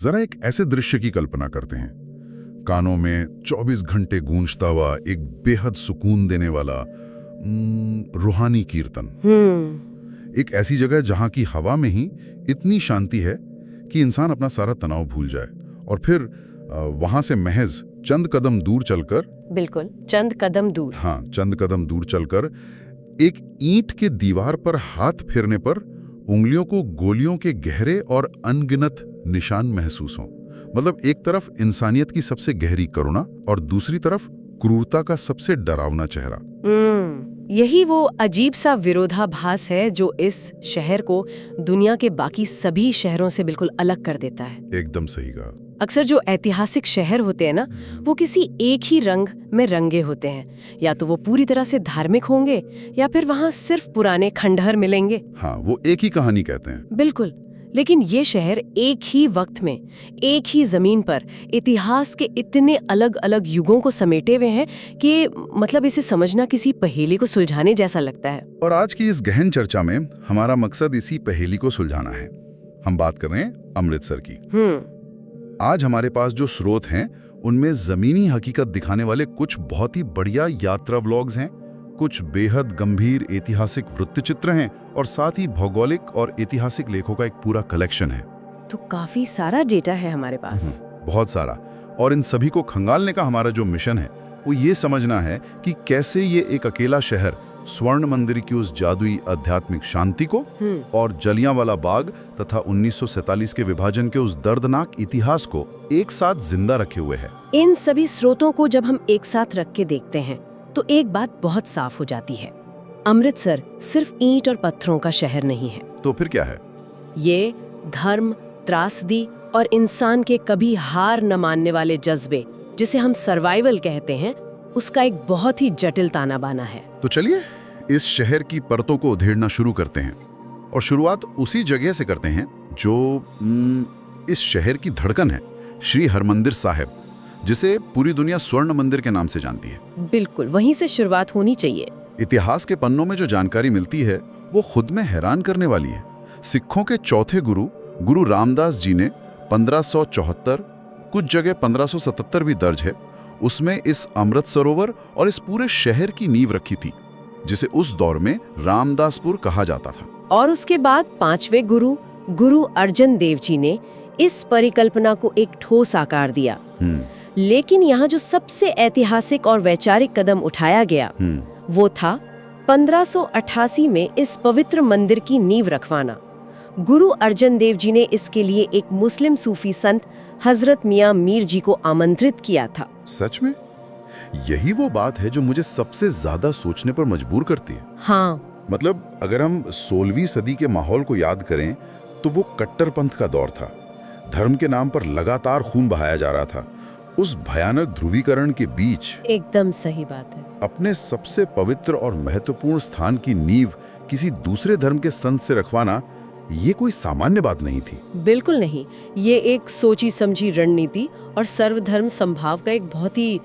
जरा एक ऐसे दृश्य की कल्पना करते हैं, कानों में 24 घंटे गूंजता हुआ एक बेहद सुकून देने वाला रूहानी कीर्तन। एक ऐसी जगह जहां की हवा में ही इतनी शांति है कि इंसान अपना सारा तनाव भूल जाए, और फिर वहां से महज चंद कदम दूर चलकर, बिल्कुल चंद कदम दूर, हाँ चंद कदम दूर चलकर एक ईंट के दीवार पर हाथ फेरने पर उंगलियों को गोलियों के गहरे और अनगिनत निशान महसूस हों। मतलब एक तरफ इंसानियत की सबसे गहरी करुणा और दूसरी तरफ क्रूरता का सबसे डरावना चेहरा। यही वो अजीब सा विरोधाभास है जो इस शहर को दुनिया के बाकी सभी शहरों से बिल्कुल अलग कर देता है। एकदम सही कहा। अक्सर जो ऐतिहासिक शहर होते हैं ना, वो किसी एक ही रंग में रंगे होते हैं। या तो वो पूरी तरह से धार्मिक होंगे या फिर वहाँ सिर्फ पुराने खंडहर मिलेंगे। हाँ, वो एक ही कहानी कहते हैं। बिल्कुल, लेकिन ये शहर एक ही वक्त में, एक ही जमीन पर इतिहास के इतने अलग अलग युगों को समेटे हुए हैं कि मतलब इसे समझना किसी पहेली को सुलझाने जैसा लगता है। और आज की इस गहन चर्चा में हमारा मकसद इसी पहेली को सुलझाना है। हम बात कर रहे हैं अमृतसर की। आज हमारे पास जो स्रोत हैं उनमें जमीनी हकीकत दिखाने वाले कुछ बहुत ही बढ़िया यात्रा व्लॉग्स हैं, कुछ बेहद गंभीर ऐतिहासिक वृत्तचित्र हैं और साथ ही भौगोलिक और ऐतिहासिक लेखों का एक पूरा कलेक्शन है। तो काफी सारा डेटा है हमारे पास। बहुत सारा। और इन सभी को खंगालने का हमारा जो मिशन है वो ये समझना है कि कैसे ये एक अकेला शहर स्वर्ण मंदिर की उस जादुई आध्यात्मिक शांति को और जलियांवाला बाग तथा 1947 के विभाजन के उस दर्दनाक इतिहास को एक साथ जिंदा रखे हुए है। इन सभी स्रोतों को जब हम एक साथ रख के देखते हैं तो एक बात बहुत साफ हो जाती है, अमृतसर सिर्फ ईंट और पत्थरों का शहर नहीं है। तो फिर क्या है? ये धर्म, त्रासदी और इंसान के कभी हार न मानने वाले जज्बे, जिसे हम सर्वाइवल कहते हैं, उसका एक बहुत ही जटिल ताना बाना है। तो चलिए इस शहर की परतों को उधेड़ना शुरू करते हैं, और शुरुआत उसी जगह से करते हैं जो इस शहर की धड़कन है, श्री हरमंदिर साहिब, जिसे पूरी दुनिया स्वर्ण मंदिर के नाम से जानती है। बिल्कुल, वहीं से शुरुआत होनी चाहिए। इतिहास के पन्नों में जो जानकारी मिलती है वो खुद में हैरान करने वाली है। सिखों के चौथे गुरु रामदास जी ने 1574, कुछ जगह 1577 भी दर्ज है, उसमें इस अमृत सरोवर और इस पूरे शहर की नींव रखी थी, जिसे उस दौर में रामदासपुर कहा जाता था। और उसके बाद पांचवें गुरु अर्जन देव जी ने इस परिकल्पना को एक ठोस आकार दिया। लेकिन यहाँ जो सबसे ऐतिहासिक और वैचारिक कदम उठाया गया वो था 1588 में इस पवित्र मंदिर की नींव रखवाना। गुरु अर्जन देव जी ने इसके लिए एक मुस्लिम सूफी संत हजरत मियां मीर जी को आमंत्रित किया था। सच में? यही वो बात है जो मुझे सबसे ज्यादा सोचने पर मजबूर करती है। हाँ, मतलब अगर हम 16वीं सदी के माहौल को याद करें तो वो कट्टरपंथ का दौर था। धर्म के नाम पर लगातार खून बहाया जा रहा था। उस भयानक ध्रुवीकरण के बीच एकदम सही बात है, अपने सबसे पवित्र और महत्वपूर्ण स्थान की नींव किसी दूसरे धर्म के संत से रखवाना, ये कोई सामान्य बात नहीं थी। बिल्कुल नहीं, ये एक सोची समझी रणनीति और सर्वधर्म संभाव का एक बहुत ही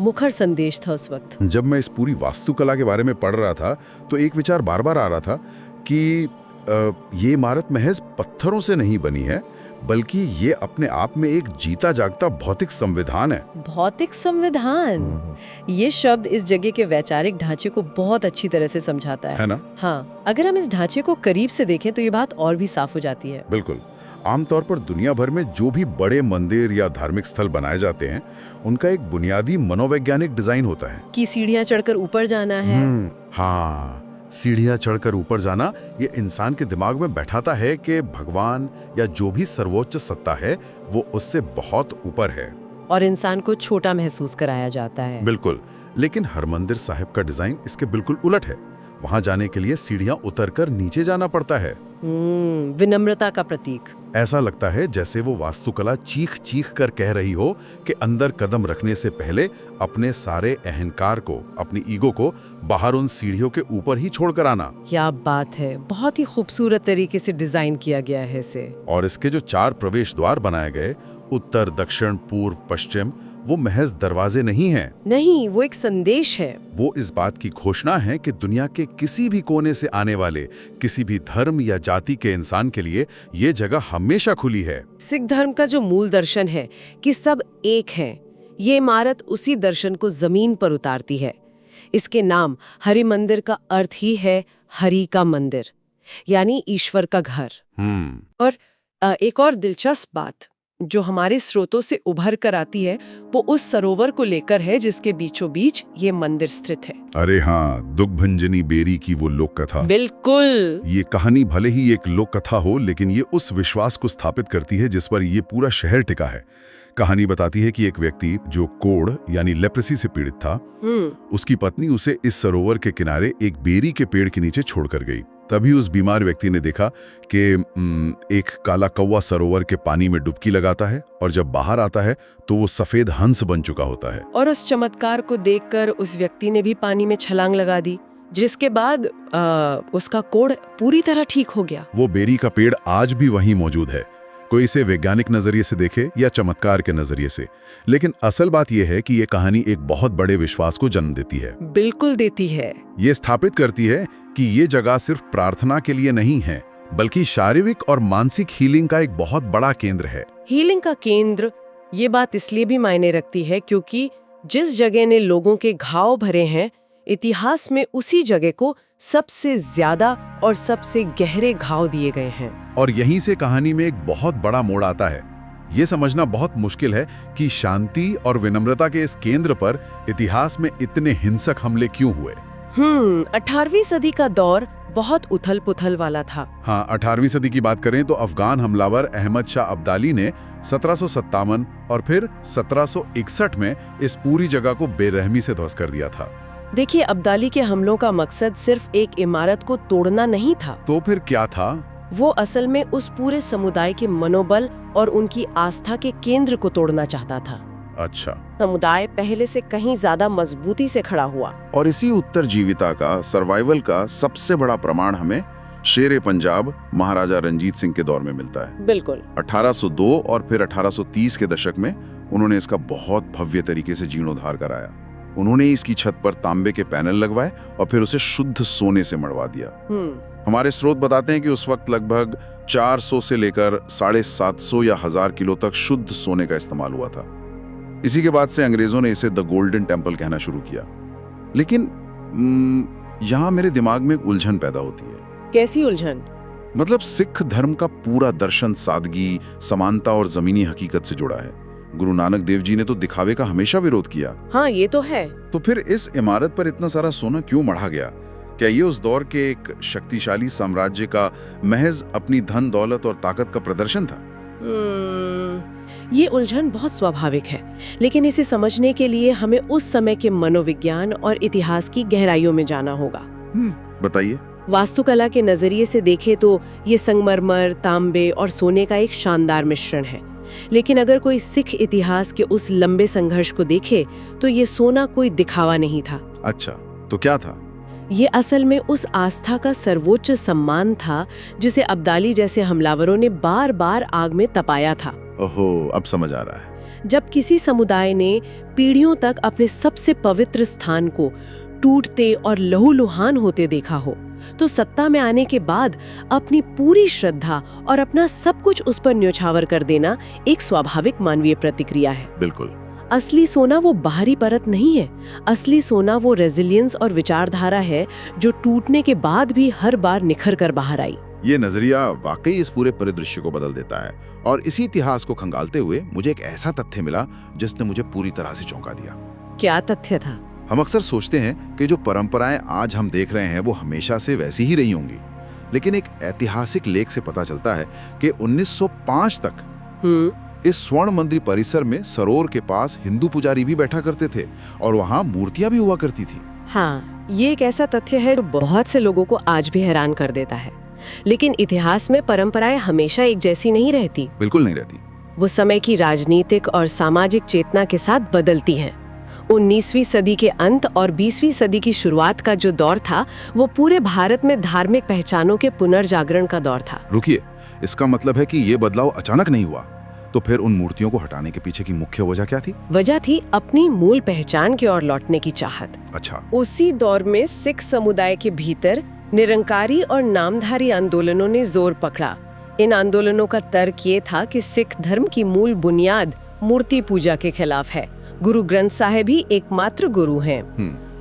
मुखर संदेश था उस वक्त। जब मैं इस पूरी वास्तुकला के बारे में पढ़ रहा था तो एक विचार बार बार आ रहा था कि ये इमारत महज पत्थरों से नहीं बनी है, बल्कि ये अपने आप में एक जीता जागता भौतिक संविधान है। भौतिक संविधान, ये शब्द इस जगह के वैचारिक ढांचे को बहुत अच्छी तरह से समझाता है ना? हाँ, अगर हम इस ढांचे को करीब से देखें तो ये बात और भी साफ हो जाती है। बिल्कुल। आमतौर पर दुनिया भर में जो भी बड़े मंदिर या धार्मिक स्थल बनाए जाते हैं, उनका एक बुनियादी मनोवैज्ञानिक डिजाइन होता है कि सीढ़ियां चढ़कर ऊपर जाना है। हाँ, सीढ़ियां चढ़कर ऊपर जाना ये इंसान के दिमाग में बैठाता है कि भगवान या जो भी सर्वोच्च सत्ता है वो उससे बहुत ऊपर है, और इंसान को छोटा महसूस कराया जाता है। बिल्कुल। लेकिन हरमंदिर साहिब का डिजाइन इसके बिल्कुल उलट है। वहां जाने के लिए सीढ़ियां उतरकर नीचे जाना पड़ता है। विनम्रता का प्रतीक। ऐसा लगता है जैसे वो वास्तुकला चीख चीख कर कह रही हो कि अंदर कदम रखने से पहले अपने सारे अहंकार को, अपनी ईगो को बाहर उन सीढ़ियों के ऊपर ही छोड़कर आना। क्या बात है, बहुत ही खूबसूरत तरीके से डिजाइन किया गया है इसे। और इसके जो 4 प्रवेश द्वार बनाए गए, उत्तर, दक्षिण, पूर्व, पश्चिम, वो महज दरवाजे नहीं हैं। नहीं, वो एक संदेश है। वो इस बात की घोषणा है कि दुनिया के किसी भी कोने से आने वाले किसी भी धर्म या जाति के इंसान के लिए ये जगह हमेशा खुली है। सिख धर्म का जो मूल दर्शन है कि सब एक हैं, ये इमारत उसी दर्शन को जमीन पर उतारती है। इसके नाम हरि मंदिर का अर्थ ही है हरि का मंदिर, यानी ईश्वर का घर। और एक और दिलचस्प बात जो हमारे स्रोतों से उभर कर आती है वो उस सरोवर को लेकर है जिसके बीचों बीच ये मंदिर स्थित है। अरे हाँ, दुग्भंजनी बेरी की वो लोक कथा। बिल्कुल। ये कहानी भले ही एक लोक कथा हो, लेकिन ये उस विश्वास को स्थापित करती है जिस पर ये पूरा शहर टिका है। कहानी बताती है कि एक व्यक्ति जो कोढ़ यानी लेप्रेसी से पीड़ित था, उसकी पत्नी उसे इस सरोवर के किनारे एक बेरी के पेड़ के नीचे छोड़कर गई। तभी उस बीमार व्यक्ति ने देखा कि एक काला कौवा सरोवर के पानी में डुबकी लगाता है और जब बाहर आता है तो वो सफेद हंस बन चुका होता है। और उस चमत्कार को देखकर उस व्यक्ति ने भी पानी में छलांग लगा दी, जिसके बाद उसका कोढ़ पूरी तरह ठीक हो गया। वो बेरी का पेड़ आज भी वहीं मौजूद है, कोई इसे वैज्ञानिक नजरिए से देखे या चमत्कार के नजरिए से, लेकिन असल बात यह है कि ये कहानी एक बहुत बड़े विश्वास को जन्म देती है। बिल्कुल देती है। ये स्थापित करती है कि ये जगह सिर्फ प्रार्थना के लिए नहीं है, बल्कि शारीरिक और मानसिक हीलिंग का एक बहुत बड़ा केंद्र है। हीलिंग का केंद्र, ये बात इसलिए भी मायने रखती है क्योंकि जिस जगह ने लोगों के घाव भरे हैं, इतिहास में उसी जगह को सबसे ज्यादा और सबसे गहरे घाव दिए गए हैं। और यहीं से कहानी में एक बहुत बड़ा मोड़ आता है। ये समझना बहुत मुश्किल है कि शांति और विनम्रता के इस केंद्र पर इतिहास में इतने हिंसक हमले क्यों हुए। 18वीं सदी का दौर बहुत उथल पुथल वाला था। हाँ, 18वीं सदी की बात करें तो अफगान हमलावर अहमद शाह अब्दाली ने 1757 और फिर 1761 में इस पूरी जगह को बेरहमी से ध्वस्त कर दिया था। देखिए, अब्दाली के हमलों का मकसद सिर्फ एक इमारत को तोड़ना नहीं था। तो फिर क्या था? वो असल में उस पूरे समुदाय के मनोबल और उनकी आस्था के केंद्र को तोड़ना चाहता था। अच्छा। समुदाय पहले से कहीं ज्यादा मजबूती से खड़ा हुआ। और इसी उत्तरजीविता का, सर्वाइवल का सबसे बड़ा प्रमाण हमें शेरे पंजाब महाराजा रंजीत सिंह के दौर में मिलता है। बिल्कुल। 1802 और फिर 1830 के दशक में उन्होंने इसका बहुत भव्य तरीके से जीर्णोद्धार कराया। उन्होंने इसकी छत पर तांबे के पैनल लगवाए और फिर उसे शुद्ध सोने से मढ़वा दिया। हमारे स्रोत बताते हैं कि उस वक्त लगभग 400 से लेकर 750 या 1000 किलो तक शुद्ध सोने का इस्तेमाल हुआ था। इसी के बाद से अंग्रेजों ने इसे द गोल्डन टेम्पल कहना शुरू किया। लेकिन यहाँ मेरे दिमाग में एक उलझन पैदा होती है। कैसी उलझन? मतलब सिख धर्म का पूरा दर्शन सादगी, समानता और जमीनी हकीकत से जुड़ा है। गुरु नानक देव जी ने तो दिखावे का हमेशा विरोध किया। हाँ, ये तो है। तो फिर इस इमारत पर इतना सारा सोना क्यों मढ़ा गया? क्या ये उस दौर के एक शक्तिशाली साम्राज्य का महज अपनी धन दौलत और ताकत का प्रदर्शन था? ये उलझन बहुत स्वाभाविक है, लेकिन इसे समझने के लिए हमें उस समय के मनोविज्ञान और इतिहास की गहराइयों में जाना होगा। बताइए। वास्तुकला के नजरिए से देखें तो ये संगमरमर, तांबे और सोने का एक शानदार मिश्रण है। लेकिन अगर कोई सिख इतिहास के उस लंबे संघर्ष को देखे तो ये सोना कोई दिखावा नहीं था। अच्छा, तो क्या था? ये असल में उस आस्था का सर्वोच्च सम्मान था जिसे अब्दाली जैसे हमलावरों ने बार बार आग में तपाया था। ओहो, अब समझ आ रहा है। जब किसी समुदाय ने पीढ़ियों तक अपने सबसे पवित्र स्थान को टूटते और लहूलुहान होते देखा हो, तो सत्ता में आने के बाद अपनी पूरी श्रद्धा और अपना सब कुछ उस पर न्योछावर कर देना एक स्वाभाविक मानवीय प्रतिक्रिया है। बिल्कुल। असली सोना वो बाहरी परत नहीं है। असली सोना वो रेजिलियंस और विचारधारा है जो टूटने के बाद भी हर बार निखर कर बाहर आई। ये नजरिया वाकई इस पूरे परिदृश्य को बदल देता है। और इसी इतिहास को खंगालते हुए मुझे एक ऐसा तथ्य मिला जिसने मुझे पूरी तरह से चौंका दिया। क्या तथ्य था? हम अक्सर सोचते हैं कि जो परंपराएं आज हम देख रहे हैं वो हमेशा से वैसी ही रही होंगी, लेकिन एक ऐतिहासिक लेख से पता चलता है कि 1905 तक इस स्वर्ण मंदिर परिसर में सरोवर के पास हिंदू पुजारी भी बैठा करते थे और वहां मूर्तियां भी हुआ करती थी। हाँ, ये एक ऐसा तथ्य है जो बहुत से लोगों को आज भी हैरान कर देता है। लेकिन इतिहास में परंपराएं हमेशा एक जैसी नहीं रहती। बिल्कुल नहीं रहती। वो समय की राजनीतिक और सामाजिक चेतना के साथ बदलती हैं। 19वीं सदी के अंत और 20वीं सदी की शुरुआत का जो दौर था वो पूरे भारत में धार्मिक पहचानों के पुनर्जागरण का दौर था। रुकिए, इसका मतलब है कि ये बदलाव अचानक नहीं हुआ। तो फिर उन मूर्तियों को हटाने के पीछे की मुख्य वजह क्या थी? वजह थी अपनी मूल पहचान की ओर लौटने की चाहत। अच्छा। उसी दौर में सिख समुदाय के भीतर निरंकारी और नामधारी आंदोलनों ने जोर पकड़ा। इन आंदोलनों का तर्क ये था कि सिख धर्म की मूल बुनियाद मूर्ति पूजा के खिलाफ है। गुरु ग्रंथ साहिब ही एकमात्र गुरु हैं।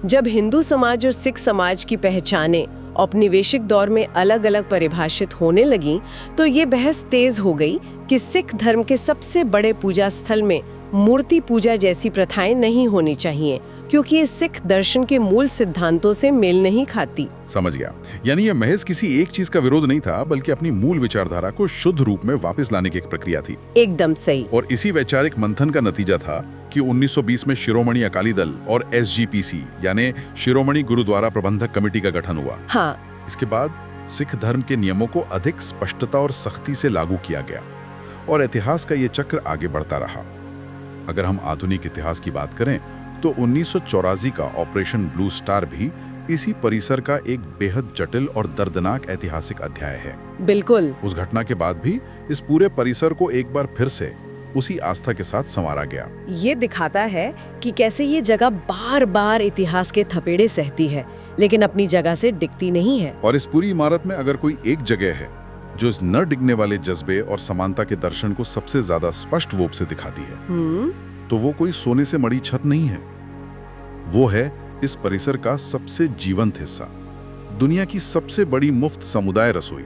जब हिंदू समाज और सिख समाज की पहचानें औपनिवेशिक दौर में अलग अलग परिभाषित होने लगी, तो ये बहस तेज हो गई कि सिख धर्म के सबसे बड़े पूजा स्थल में मूर्ति पूजा जैसी प्रथाएं नहीं होनी चाहिए, क्योंकि ये सिख दर्शन के मूल सिद्धांतों से मेल नहीं खाती। समझ गया। यानी ये महज किसी एक चीज का विरोध नहीं था, बल्कि अपनी मूल विचारधारा को शुद्ध रूप में वापस लाने की एक प्रक्रिया थी। एकदम सही। और इसी वैचारिक मंथन का नतीजा था कि 1920 में शिरोमणि अकाली दल और SGPC यानी शिरोमणि गुरुद्वारा प्रबंधक कमेटी का गठन हुआ। हाँ। इसके बाद सिख धर्म के नियमों को अधिक स्पष्टता और सख्ती से लागू किया गया और इतिहास का ये चक्र आगे बढ़ता रहा। अगर हम आधुनिक इतिहास की बात करें तो 1984 का ऑपरेशन ब्लू स्टार भी इसी परिसर का एक बेहद जटिल और दर्दनाक ऐतिहासिक अध्याय है। बिल्कुल। उस घटना के बाद भी इस पूरे परिसर को एक बार फिर से उसी आस्था के साथ संवारा गया। ये दिखाता है कि कैसे ये जगह बार बार इतिहास के थपेड़े सहती है, लेकिन अपनी जगह से डिगती नहीं है। और इस पूरी इमारत में अगर कोई एक जगह है जो इस न डिगने वाले जज्बे और समानता के दर्शन को सबसे ज्यादा स्पष्ट रूप से दिखाती है, तो वो कोई सोने से मढ़ी छत नहीं है, वो है इस परिसर का सबसे जीवंत हिस्सा, दुनिया की सबसे बड़ी मुफ्त समुदाय रसोई,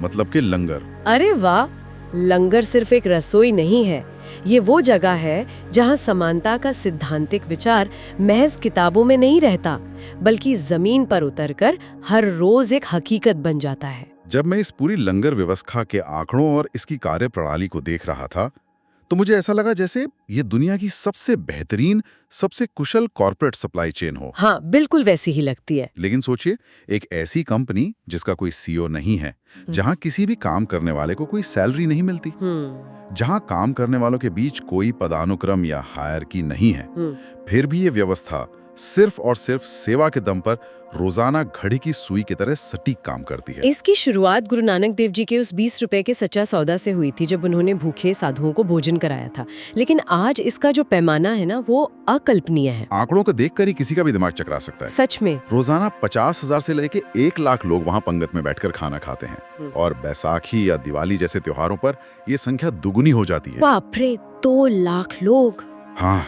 मतलब के लंगर। अरे वाह, लंगर सिर्फ एक रसोई नहीं है, ये वो जगह है जहां समानता का सिद्धांतिक विचार महज किताबों में नहीं रहता, बल्कि जमीन पर उतरकर हर रोज एक हकीकत बन जाता है। जब मैं इस पूरी लंगर व्यवस्था के आंकड़ों और इसकी कार्य प्रणाली को देख रहा था, तो मुझे ऐसा लगा जैसे ये दुनिया की सबसे बेहतरीन, सबसे कुशल कॉर्पोरेट सप्लाई चेन हो। हाँ, बिल्कुल वैसी ही लगती है। लेकिन सोचिए, एक ऐसी कंपनी जिसका कोई CEO नहीं है, जहां किसी भी काम करने वाले को कोई सैलरी नहीं मिलती, जहां काम करने वालों के बीच कोई पदानुक्रम या हायरार्की नहीं है, फिर भी ये व्यवस्था सिर्फ और सिर्फ सेवा के दम पर रोजाना घड़ी की सुई की तरह सटीक काम करती है। इसकी शुरुआत गुरु नानक देव जी के उस 20 रुपए के सच्चा सौदा से हुई थी, जब उन्होंने भूखे साधुओं को भोजन कराया था। लेकिन आज इसका जो पैमाना है ना, वो अकल्पनीय है। आंकड़ों को देखकर ही किसी का भी दिमाग चकरा सकता है। सच में रोजाना 50,000 से लेके 1 लाख लोग वहां पंगत में बैठकर खाना खाते हैं, और बैसाखी या दिवाली जैसे त्योहारों पर ये संख्या दुगुनी हो जाती है। बाप रे, 2 लाख लोग। हाँ,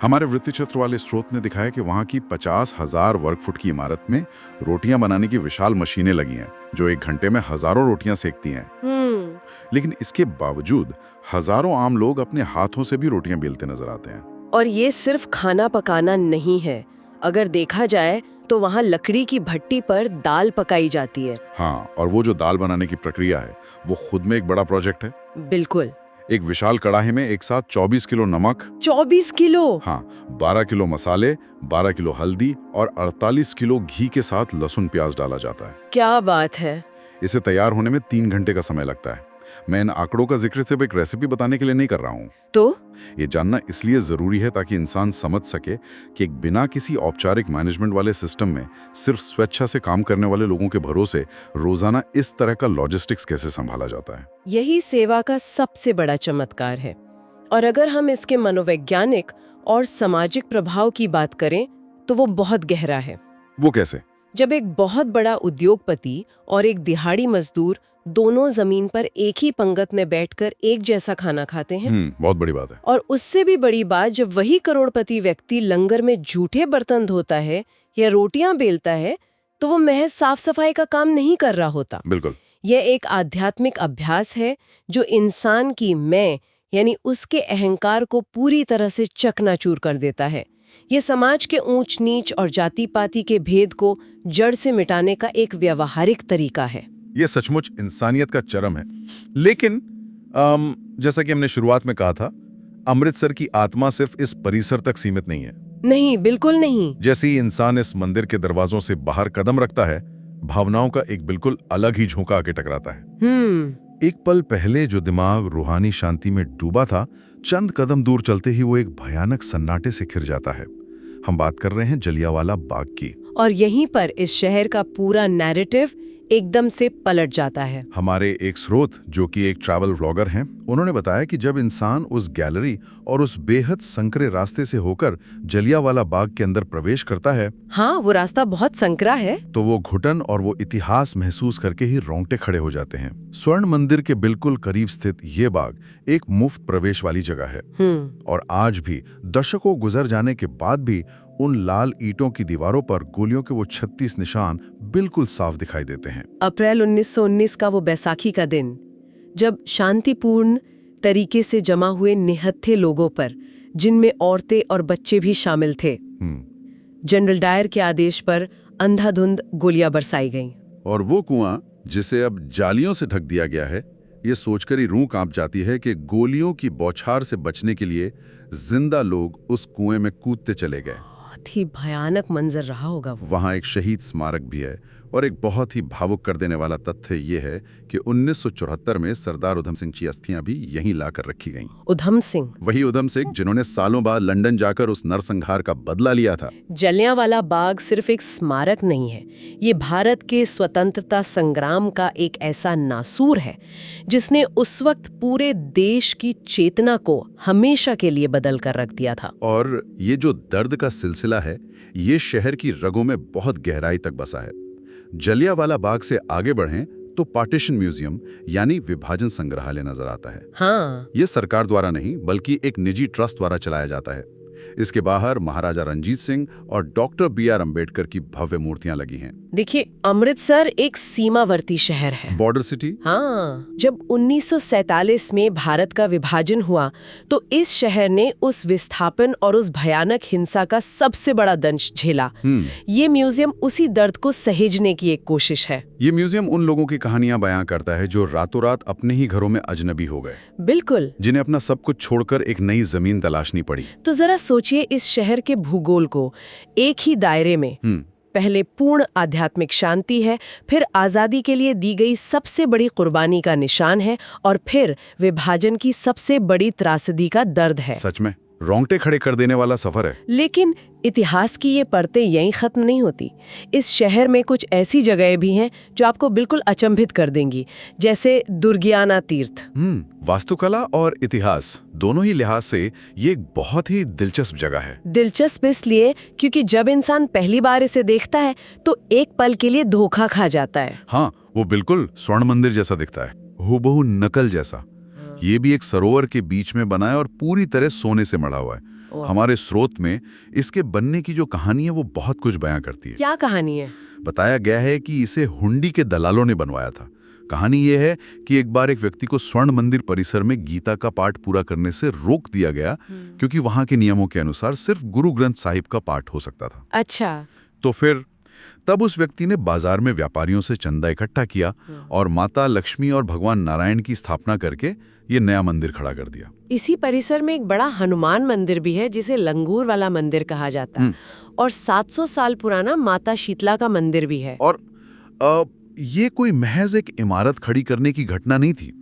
हमारे वृत्ति चित्र वाले स्रोत ने दिखाया कि वहां की 50,000 वर्ग फुट की इमारत में रोटियां बनाने की विशाल मशीनें लगी हैं, जो 1 घंटे में हजारों रोटियां सेकती हैं। लेकिन इसके बावजूद हजारों आम लोग अपने हाथों से भी रोटियां बेलते नजर आते हैं। और ये सिर्फ खाना पकाना नहीं है, अगर देखा जाए तो वहाँ लकड़ी की भट्टी पर दाल पकाई जाती है। हाँ, और वो जो दाल बनाने की प्रक्रिया है, वो खुद में एक बड़ा प्रोजेक्ट है। बिल्कुल। एक विशाल कड़ाही में एक साथ 24 किलो नमक, 24 किलो? हाँ, 12 किलो मसाले, 12 किलो हल्दी और 48 किलो घी के साथ लहसुन प्याज डाला जाता है। क्या बात है। इसे तैयार होने में 3 घंटे का समय लगता है। मैं इन आंकड़ों का जिक्र सिर्फ एक रेसिपी बताने के लिए नहीं कर रहा हूँ। तो ये जानना इसलिए जरूरी है ताकि इंसान समझ सके कि एक बिना किसी औपचारिक मैनेजमेंट वाले सिस्टम में सिर्फ स्वेच्छा से काम करने वाले लोगों के भरोसे रोजाना इस तरह का लॉजिस्टिक्स कैसे संभाला जाता है। यही सेवा का सबसे बड़ा चमत्कार है। और अगर हम इसके मनोवैज्ञानिक और सामाजिक प्रभाव की बात करें तो वो बहुत गहरा है। वो कैसे? जब एक बहुत बड़ा उद्योगपति और एक दिहाड़ी मजदूर दोनों जमीन पर एक ही पंगत में बैठकर एक जैसा खाना खाते हैं, बहुत बड़ी बात है। और उससे भी बड़ी बात, जब वही करोड़पति व्यक्ति लंगर में जूठे बर्तन धोता है या रोटियां बेलता है, तो वो महज साफ सफाई का काम नहीं कर रहा होता। बिल्कुल। यह एक आध्यात्मिक अभ्यास है जो इंसान की मैं यानी उसके अहंकार को पूरी तरह से चकनाचूर कर देता है। ये समाज के ऊंच नीच और जाति पाति के भेद को जड़ से मिटाने का एक व्यावहारिक तरीका है। ये सचमुच इंसानियत का चरम है। लेकिन जैसा कि हमने शुरुआत में कहा था, अमृतसर की आत्मा सिर्फ इस परिसर तक सीमित नहीं है। नहीं, बिल्कुल नहीं। जैसे ही इंसान इस मंदिर के दरवाजों से बाहर कदम रखता है, भावनाओं का एक बिल्कुल अलग ही झोंका आके टकराता है। एक पल पहले जो दिमाग रूहानी शांति में डूबा था, चंद कदम दूर चलते ही वो एक भयानक सन्नाटे से घिर जाता है। हम बात कर रहे हैं जलियांवाला बाग की। और यहीं पर इस शहर का पूरा नैरेटिव एकदम से पलट जाता है। हमारे एक स्रोत, जो कि एक ट्रैवल व्लॉगर हैं उन्होंने बताया कि जब इंसान उस गैलरी और उस बेहद संकरे रास्ते से होकर जलियांवाला बाग के अंदर प्रवेश करता है, हाँ, वो रास्ता बहुत संकरा है। तो वो घुटन और वो इतिहास महसूस करके ही रोंगटे खड़े हो जाते हैं। स्वर्ण मंदिर के बिल्कुल करीब स्थित ये बाग एक मुफ्त प्रवेश वाली जगह है और आज भी दशकों गुजर जाने के बाद भी उन लाल ईंटों की दीवारों पर गोलियों के वो 36 निशान बिल्कुल साफ दिखाई देते हैं। अप्रैल 1919 का वो बैसाखी का दिन, जब शांतिपूर्ण तरीके से जमा हुए निहत्थे लोगों पर, जिनमें औरतें और बच्चे भी शामिल थे, जनरल डायर के आदेश पर अंधाधुंध गोलियां बरसाई गईं। और वो कुआं जिसे अब जालियों से ढक दिया गया है, ये सोचकर ही रूह कांप जाती है कि गोलियों की बौछार से बचने के लिए जिंदा लोग उस कुएं में कूदते चले गए। बहुत ही भयानक मंजर रहा होगा वो। वहाँ एक शहीद स्मारक भी है और एक बहुत ही भावुक कर देने वाला तथ्य ये है कि 1974 में सरदार उधम सिंह की अस्थियां भी यहीं लाकर रखी गईं। उधम सिंह, वही उधम सिंह जिन्होंने सालों बाद लंदन जाकर उस नरसंहार का बदला लिया था। जलियांवाला बाग सिर्फ एक स्मारक नहीं है, ये भारत के स्वतंत्रता संग्राम का एक ऐसा नासूर है जिसने उस वक्त पूरे देश की चेतना को हमेशा के लिए बदल कर रख दिया था। और ये जो दर्द का सिलसिला है, ये शहर की रगों में बहुत गहराई तक बसा है। जलियांवाला बाग से आगे बढ़ें तो पार्टीशन म्यूजियम यानी विभाजन संग्रहालय नजर आता है। हाँ, ये सरकार द्वारा नहीं बल्कि एक निजी ट्रस्ट द्वारा चलाया जाता है। इसके बाहर महाराजा रंजीत सिंह और डॉक्टर B.R. अम्बेडकर की भव्य मूर्तियां लगी हैं। देखिए, अमृतसर एक सीमावर्ती शहर है, बॉर्डर सिटी। हाँ, जब 1947 में भारत का विभाजन हुआ तो इस शहर ने उस विस्थापन और उस भयानक हिंसा का सबसे बड़ा दंश झेला। ये म्यूजियम उसी दर्द को सहेजने की एक कोशिश है। ये म्यूजियम उन लोगों की कहानियां बयां करता है जो रातों रात अपने ही घरों में अजनबी हो गए। बिल्कुल, जिन्हें अपना सब कुछ छोड़कर एक नई जमीन तलाशनी पड़ी। तो जरा सोचिए इस शहर के भूगोल को। एक ही दायरे में पहले पूर्ण आध्यात्मिक शांति है, फिर आजादी के लिए दी गई सबसे बड़ी कुर्बानी का निशान है, और फिर विभाजन की सबसे बड़ी त्रासदी का दर्द है। सच में रोंगटे खड़े कर देने वाला सफर है। लेकिन इतिहास की ये परतें यहीं खत्म नहीं होती। इस शहर में कुछ ऐसी जगहें भी हैं जो आपको बिल्कुल अचंभित कर देंगी, जैसे दुर्गियाना तीर्थ। वास्तुकला और इतिहास दोनों ही लिहाज से ये एक बहुत ही दिलचस्प जगह है। दिलचस्प इसलिए क्योंकि जब इंसान पहली बार इसे देखता है तो एक पल के लिए धोखा खा जाता है। हाँ, वो बिल्कुल स्वर्ण मंदिर जैसा दिखता है, हूबहू नकल जैसा। ये भी एक सरोवर के बीच में बना है और पूरी तरह सोने से मढ़ा हुआ है। हमारे स्रोत में इसके बनने की जो कहानी है वो बहुत कुछ बयां करती है। क्या कहानी है? बताया गया है कि इसे हुंडी के दलालों ने बनवाया था। कहानी ये है कि एक बार एक व्यक्ति को स्वर्ण मंदिर परिसर में गीता का पाठ पूरा करने से रोक दिया गया क्योंकि वहां के नियमों के अनुसार सिर्फ गुरु ग्रंथ साहिब का पाठ हो सकता था। अच्छा। तो फिर तब उस व्यक्ति ने बाजार में व्यापारियों से चंदा इकट्ठा किया और माता लक्ष्मी और भगवान नारायण की स्थापना करके ये नया मंदिर खड़ा कर दिया। इसी परिसर में एक बड़ा हनुमान मंदिर भी है जिसे लंगूर वाला मंदिर कहा जाता है, और 700 साल पुराना माता शीतला का मंदिर भी है। और ये कोई महज एक इमारत खड़ी करने की घटना नहीं थी।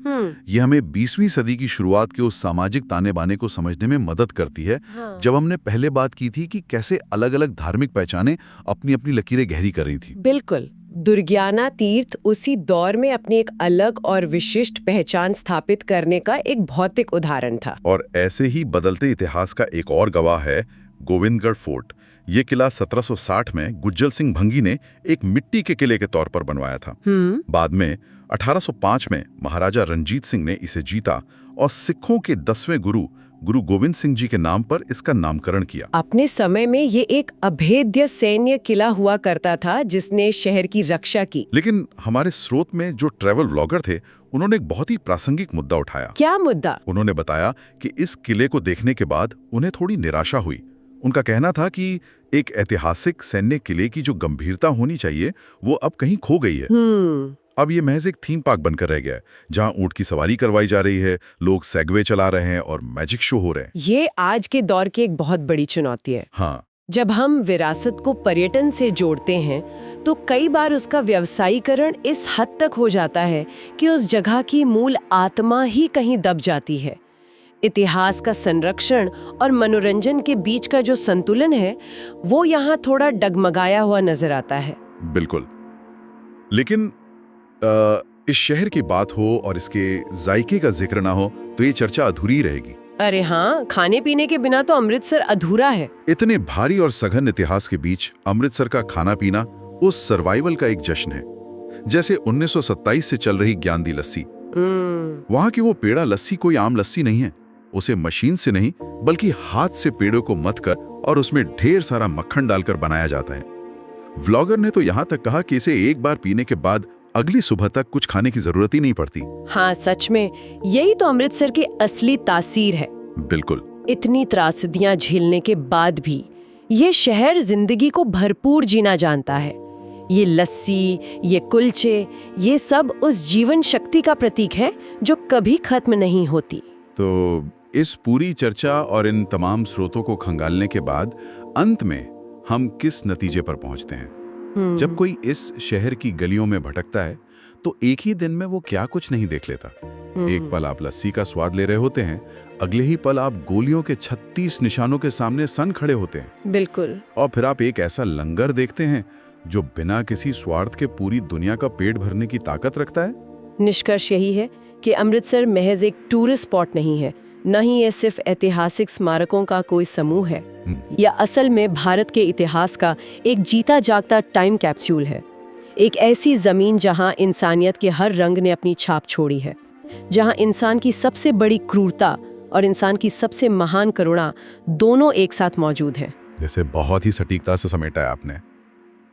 ये हमें 20वीं सदी की शुरुआत के उस सामाजिक ताने बाने को समझने में मदद करती है। जब हमने पहले बात की थी कि कैसे अलग अलग धार्मिक पहचानें अपनी अपनी लकीरें गहरी कर रही थी। बिल्कुल, दुर्गियाना तीर्थ उसी दौर में अपनी एक अलग और विशिष्ट पहचान स्थापित करने का एक भौतिक उदाहरण था। और ऐसे ही बदलते इतिहास का एक और गवाह है गोविंदगढ़ फोर्ट। ये किला 1760 में गुज्जल सिंह भंगी ने एक मिट्टी के किले के तौर पर बनवाया था। बाद में 1805 में महाराजा रंजीत सिंह ने इसे जीता और सिखों के 10वें गुरु गोविंद सिंह जी के नाम पर इसका नामकरण किया। अपने समय में ये एक अभेद्य सैन्य किला हुआ करता था जिसने शहर की रक्षा की। लेकिन हमारे स्रोत में जो ट्रैवल व्लॉगर थे, उन्होंने एक बहुत ही प्रासंगिक मुद्दा उठाया। क्या मुद्दा? उन्होंने बताया कि इस किले को देखने के बाद उन्हें थोड़ी निराशा हुई। उनका कहना था कि एक ऐतिहासिक सैन्य किले की जो गंभीरता होनी चाहिए वो अब कहीं खो गई है। अब ये महज एक थीम पार्क बनकर रह गया है जहां ऊंट की सवारी करवाई जा रही है, लोग सेगवे चला रहे हैं और मैजिक शो हो रहे हैं। ये आज के दौर की एक बहुत बड़ी चुनौती है। हाँ, जब हम विरासत को पर्यटन से जोड़ते हैं तो कई बार उसका व्यवसायीकरण इस हद तक हो जाता है कि उस जगह की मूल आत्मा ही कहीं दब जाती है। इतिहास का संरक्षण और मनोरंजन के बीच का जो संतुलन है वो यहाँ थोड़ा डगमगाया हुआ नजर आता है। बिल्कुल। लेकिन इस शहर की बात हो और इसके जायके का जिक्र ना हो तो ये चर्चा अधूरी रहेगी। अरे हाँ, खाने पीने के बिना तो अमृतसर अधूरा है। इतने भारी और सघन इतिहास के बीच अमृतसर का खाना पीना उस सर्वाइवल का एक जश्न है। जैसे 1927 से चल रही ज्ञानदी लस्सी। वहां की वो पेड़ा लस्सी कोई आम लस्सी नहीं है। उसे मशीन से नहीं बल्कि हाथ से पेड़ों को मथकर और उसमें ढेर सारा मक्खन डालकर बनाया जाता है। व्लॉगर ने तो यहां तक कहा कि इसे एक बार पीने के बाद अगली सुबह तक कुछ खाने की जरूरत ही नहीं पड़ती। हाँ, सच में यही तो अमृतसर की असली तासीर है। बिल्कुल। इतनी त्रासदियां झेलने के बाद भी ये शहर जिंदगी को भरपूर जीना जानता है। ये लस्सी, ये कुलचे, ये सब उस जीवन शक्ति का प्रतीक है जो कभी खत्म नहीं होती। तो इस पूरी चर्चा और इन तमाम स्रोतों को खंगालने के बाद अंत में हम किस नतीजे पर पहुंचते हैं? जब कोई इस शहर की गलियों में भटकता है तो एक ही दिन में वो क्या कुछ नहीं देख लेता। एक पल आप लस्सी का स्वाद ले रहे होते हैं, अगले ही पल आप गोलियों के 36 निशानों के सामने सन खड़े होते हैं। बिल्कुल। और फिर आप एक ऐसा लंगर देखते हैं जो बिना किसी स्वार्थ के पूरी दुनिया का पेट भरने की ताकत रखता है। निष्कर्ष यही है कि अमृतसर महज एक टूरिस्ट स्पॉट नहीं है, न ही ये सिर्फ ऐतिहासिक स्मारकों का कोई समूह है। यह असल में भारत के इतिहास का एक जीता जागता टाइम कैप्सूल है। एक ऐसी जमीन जहां इंसानियत के हर रंग ने अपनी छाप छोड़ी है, जहां इंसान की सबसे बड़ी क्रूरता और इंसान की सबसे महान करुणा दोनों एक साथ मौजूद हैं। जैसे बहुत ही सटीकता से समेटा है आपने।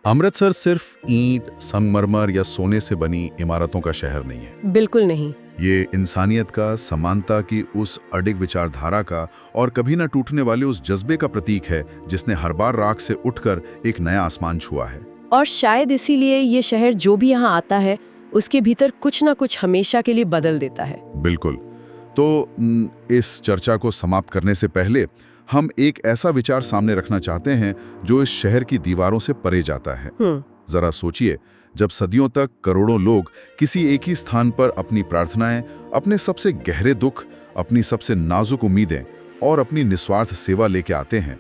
अमृतसर सिर्फ ईंट, संगमरमर या सोने से बनी इमारतों का शहर नहीं है। बिल्कुल नहीं। ये इंसानियत का, समानता की उस अडिग विचारधारा का और कभी न टूटने वाले उस जज्बे का प्रतीक है जिसने हर बार राख से उठकर एक नया आसमान छुआ है। और शायद इसीलिए ये शहर जो भी यहाँ आता है उसके भीतर कुछ ना कुछ हमेशा के लिए बदल देता है। बिल्कुल। तो इस चर्चा को समाप्त करने से पहले हम एक ऐसा विचार सामने रखना चाहते हैं जो इस शहर की दीवारों से परे जाता है। जरा सोचिए, जब सदियों तक करोड़ों लोग किसी एक ही स्थान पर अपनी प्रार्थनाएं, अपने सबसे गहरे दुख, अपनी सबसे नाजुक उम्मीदें और अपनी निस्वार्थ सेवा लेके आते हैं,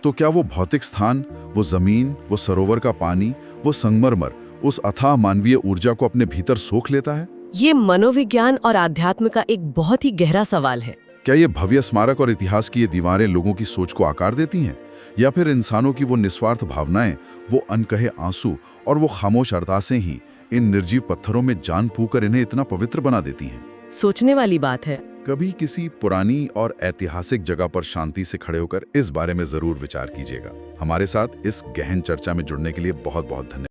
तो क्या वो भौतिक स्थान, वो जमीन, वो सरोवर का पानी, वो संगमरमर उस अथाह मानवीय ऊर्जा को अपने भीतर सोख लेता है? ये मनोविज्ञान और आध्यात्म का एक बहुत ही गहरा सवाल है। क्या ये भव्य स्मारक और इतिहास की ये दीवारें लोगों की सोच को आकार देती हैं, या फिर इंसानों की वो निस्वार्थ भावनाएं, वो अनकहे आंसू और वो खामोश अरदासें ही इन निर्जीव पत्थरों में जान फूंकर इन्हें इतना पवित्र बना देती हैं? सोचने वाली बात है। कभी किसी पुरानी और ऐतिहासिक जगह पर शांति से खड़े होकर इस बारे में जरूर विचार कीजिएगा। हमारे साथ इस गहन चर्चा में जुड़ने के लिए बहुत बहुत धन्यवाद।